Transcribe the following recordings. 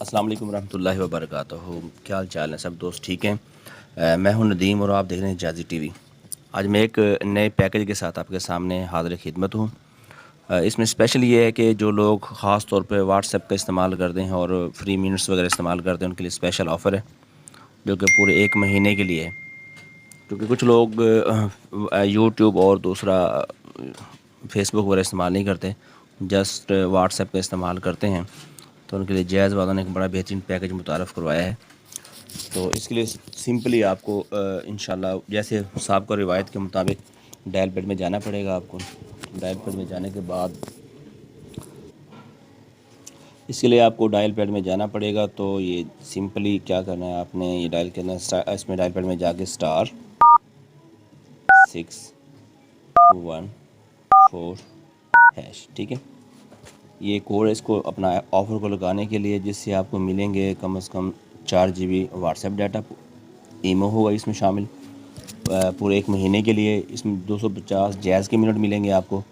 अस्सलाम वालेकुम रहमतुल्लाहि व बरकातहू। क्या हाल चाल है सब दोस्त, ठीक हैं? मैं हूं नदीम और आप देख रहे हैं जाज़ी टीवी। आज मैं एक नए पैकेज के साथ आपके सामने हाज़िर खिदमत हूं। इसमें स्पेशल ये है कि जो लोग ख़ास तौर पे व्हाट्सएप का इस्तेमाल करते हैं और फ्री मिनट्स वगैरह इस्तेमाल करते हैं, उनके लिए स्पेशल ऑफ़र है जो कि पूरे 1 महीने के लिए है। क्योंकि कुछ लोग यूट्यूब और दूसरा फेसबुक वगैरह इस्तेमाल नहीं करते, जस्ट व्हाट्सएप का इस्तेमाल करते हैं, तो उनके लिए जैज़ वालों ने एक बड़ा बेहतरीन पैकेज मुतारफ़ करवाया है। तो इसके लिए सिंपली आपको इंशाल्लाह जैसे साहब रिवायत के मुताबिक डायल पैड में जाना पड़ेगा आपको। डायल पैड में जाने के बाद इसके लिए आपको डायल पैड में जाना पड़ेगा। तो ये सिंपली क्या करना है, आपने ये डायल करना है, इसमें डायल पैड में जाके *614#, ठीक है। ये कोड है, इसको अपना ऑफ़र को लगाने के लिए, जिससे आपको मिलेंगे कम से कम 4 GB व्हाट्सएप डाटा, ईमो होगा इसमें शामिल पूरे 1 महीने के लिए। इसमें 250 जैज़ के मिनट मिलेंगे आपको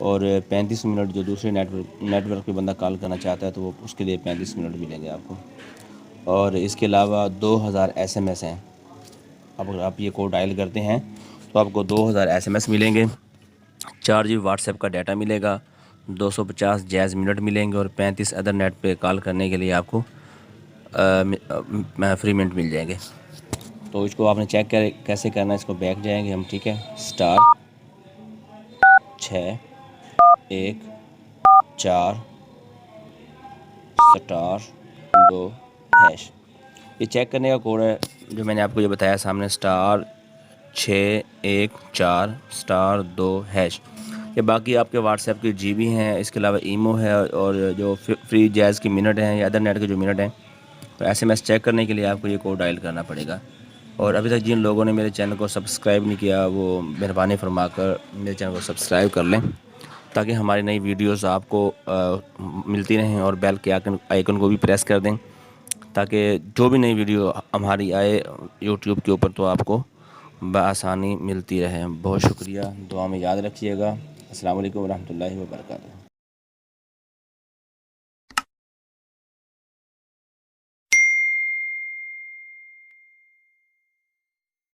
और 35 मिनट जो दूसरे नेटवर्क पे बंदा कॉल करना चाहता है तो वो उसके लिए 35 मिनट मिलेंगे आपको। और इसके अलावा 2000 SMS हैं। अब अगर आप ये कोड डायल करते हैं तो आपको 2000 SMS मिलेंगे, 4 GB व्हाट्सएप का डाटा मिलेगा, 250 जैज़ मिनट मिलेंगे और 35 अदर नेट पे कॉल करने के लिए आपको फ्री मिनट मिल जाएंगे। तो इसको आपने चेक कैसे करना है, इसको बैक जाएंगे हम, ठीक है। *614*2#, ये चेक करने का कोड है जो मैंने आपको ये बताया सामने, *614*2#। ये बाकी आपके व्हाट्सएप की GB हैं, इसके अलावा ईमो है और जो फ्री जैज़ की मिनट हैं या अदर नेट के जो मिनट हैं। तो SMS चेक करने के लिए आपको ये कोड डायल करना पड़ेगा। और अभी तक जिन लोगों ने मेरे चैनल को सब्सक्राइब नहीं किया वो मेहरबानी फरमाकर मेरे चैनल को सब्सक्राइब कर लें, ताकि हमारी नई वीडियोस आपको मिलती रहें, और बेल के आइकन को भी प्रेस कर दें, ताकि जो भी नई वीडियो हमारी आए यूट्यूब के ऊपर तो आपको बआसानी मिलती रहे। बहुत शुक्रिया, दुआ में याद रखिएगा। अस्सलाम वालेकुम रहमतुल्लाहि व बरकातहू।